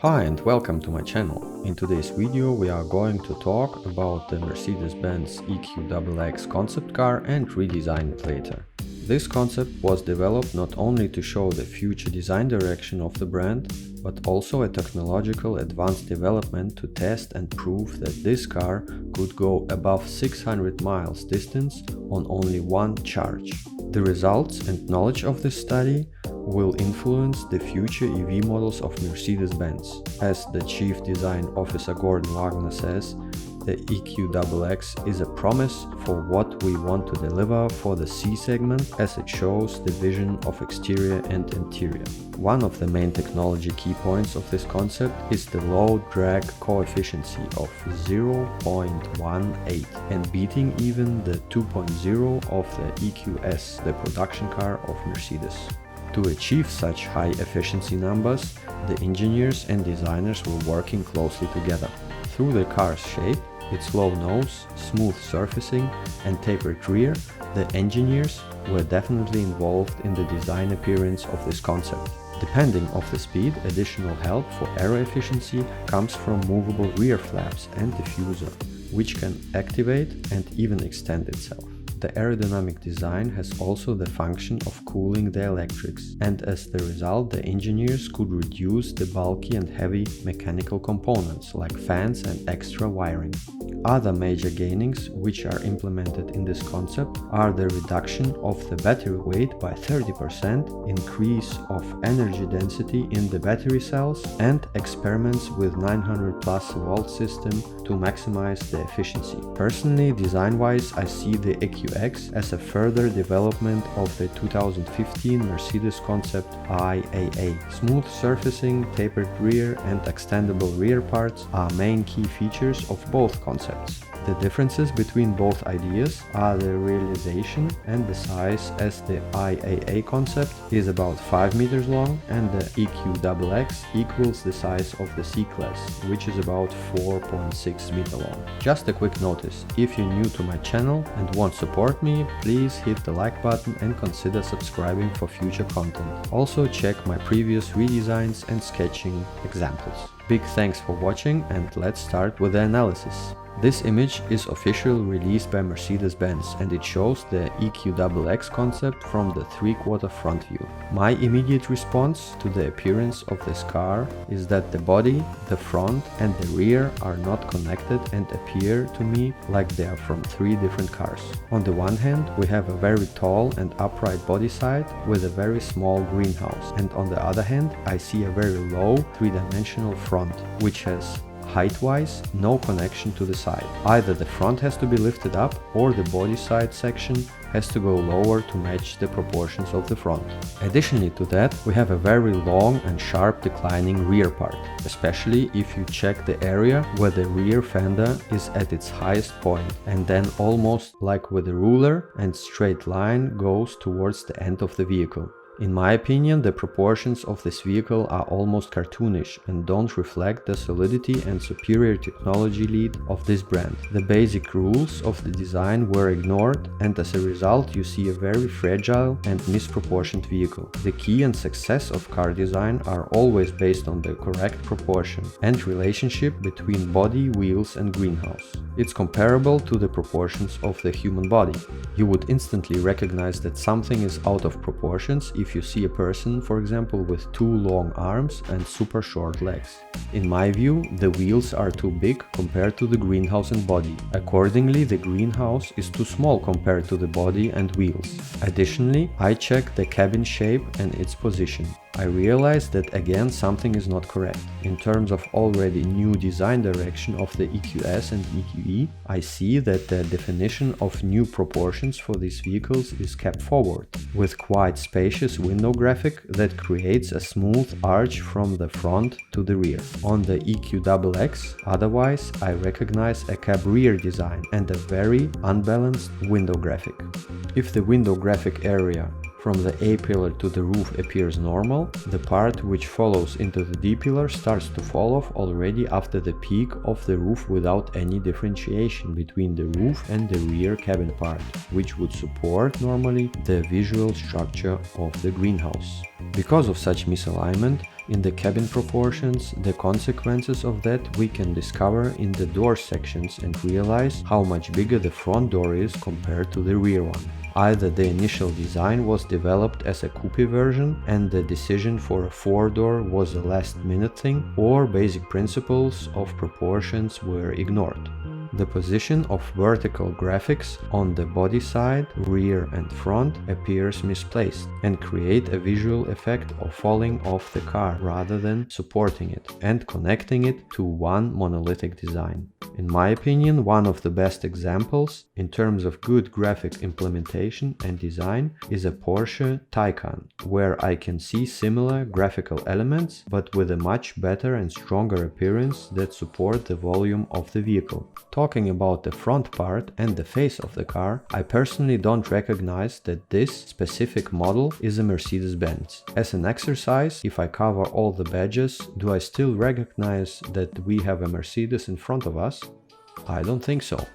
Hi and welcome to my channel. In today's video we are going to talk about the Mercedes-Benz EQXX concept car and redesign it later. This concept was developed not only to show the future design direction of the brand, but also a technological advanced development to test and prove that this car could go above 600 miles distance on only one charge. The results and knowledge of this study will influence the future EV models of Mercedes-Benz. As the Chief Design Officer Gordon Wagner says, the EQXX is a promise for what we want to deliver for the C segment, as it shows the vision of exterior and interior. One of the main technology key points of this concept is the low drag coefficient of 0.18 and beating even the 2.0 of the EQS, the production car of Mercedes. To achieve such high efficiency numbers, the engineers and designers were working closely together. Through the car's shape, its low nose, smooth surfacing and tapered rear, the engineers were definitely involved in the design appearance of this concept. Depending on the speed, additional help for aero efficiency comes from movable rear flaps and diffuser, which can activate and even extend itself. The aerodynamic design has also the function of cooling the electrics, and as the result the engineers could reduce the bulky and heavy mechanical components like fans and extra wiring. Other major gainings which are implemented in this concept are the reduction of the battery weight by 30%, increase of energy density in the battery cells, and experiments with 900 plus volt system to maximize the efficiency. Personally, design-wise, I see the EQX as a further development of the 2015 Mercedes concept IAA. Smooth surfacing, tapered rear and extendable rear parts are main key features of both concepts. The differences between both ideas are the realization and the size, as the IAA concept is about 5 meters long and the EQXX equals the size of the C-Class, which is about 4.6 meter long. Just a quick notice, if you're new to my channel and want to support me, please hit the like button and consider subscribing for future content. Also check my previous redesigns and sketching examples. Big thanks for watching, and let's start with the analysis. This image is officially released by Mercedes-Benz and it shows the EQXX concept from the 3/4 front view. My immediate response to the appearance of this car is that the body, the front and the rear are not connected and appear to me like they are from three different cars. On the one hand, we have a very tall and upright body side with a very small greenhouse, and on the other hand, I see a very low three-dimensional front, which has height-wise no connection to the side. Either the front has to be lifted up or the body side section has to go lower to match the proportions of the front. Additionally to that, we have a very long and sharp declining rear part, especially if you check the area where the rear fender is at its highest point, and then almost like with a ruler and straight line goes towards the end of the vehicle. In my opinion, the proportions of this vehicle are almost cartoonish and don't reflect the solidity and superior technology lead of this brand. The basic rules of the design were ignored, and as a result you see a very fragile and misproportioned vehicle. The key and success of car design are always based on the correct proportion and relationship between body, wheels and greenhouse. It's comparable to the proportions of the human body. You would instantly recognize that something is out of proportions if you see a person, for example, with too long arms and super short legs. In my view, the wheels are too big compared to the greenhouse and body. Accordingly, the greenhouse is too small compared to the body and wheels. Additionally, I check the cabin shape and its position. I realized that again something is not correct. In terms of already new design direction of the EQS and EQE, I see that the definition of new proportions for these vehicles is kept forward, with quite spacious window graphic that creates a smooth arch from the front to the rear. On the EQXX, otherwise, I recognize a cab rear design and a very unbalanced window graphic. If the window graphic area from the A-pillar to the roof appears normal, the part which follows into the D-pillar starts to fall off already after the peak of the roof without any differentiation between the roof and the rear cabin part, which would support normally the visual structure of the greenhouse. Because of such misalignment, In the cabin proportions, the consequences of that we can discover in the door sections and realize how much bigger the front door is compared to the rear one. Either the initial design was developed as a coupe version and the decision for a 4-door was a last-minute thing, or basic principles of proportions were ignored. The position of vertical graphics on the body side, rear and front appears misplaced and create a visual effect of falling off the car rather than supporting it and connecting it to one monolithic design. In my opinion, one of the best examples in terms of good graphic implementation and design is a Porsche Taycan, where I can see similar graphical elements but with a much better and stronger appearance that support the volume of the vehicle. Talking about the front part and the face of the car, I personally don't recognize that this specific model is a Mercedes-Benz. As an exercise, if I cover all the badges, do I still recognize that we have a Mercedes in front of us? I don't think so.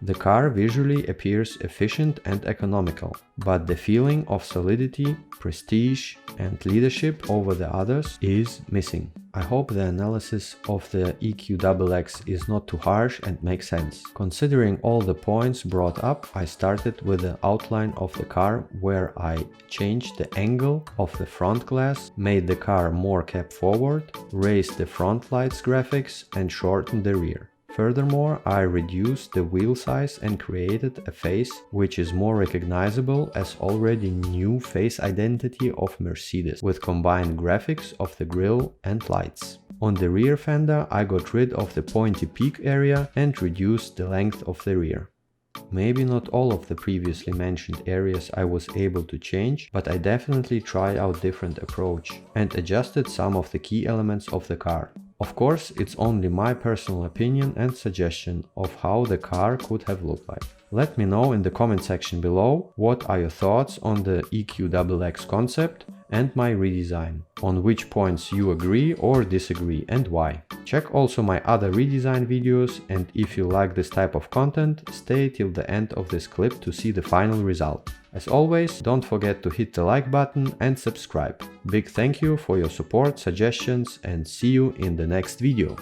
The car visually appears efficient and economical, but the feeling of solidity, prestige, and leadership over the others is missing. I hope the analysis of the EQXX is not too harsh and makes sense. Considering all the points brought up, I started with the outline of the car, where I changed the angle of the front glass, made the car more cab forward, raised the front lights graphics, and shortened the rear. Furthermore, I reduced the wheel size and created a face which is more recognizable as already new face identity of Mercedes, with combined graphics of the grille and lights. On the rear fender, I got rid of the pointy peak area and reduced the length of the rear. Maybe not all of the previously mentioned areas I was able to change, but I definitely tried out different approach and adjusted some of the key elements of the car. Of course, it's only my personal opinion and suggestion of how the car could have looked like. Let me know in the comment section below what are your thoughts on the EQXX concept and my redesign, on which points you agree or disagree and why. Check also my other redesign videos, and if you like this type of content, stay till the end of this clip to see the final result. As always, don't forget to hit the like button and subscribe. Big thank you for your support, suggestions, and see you in the next video.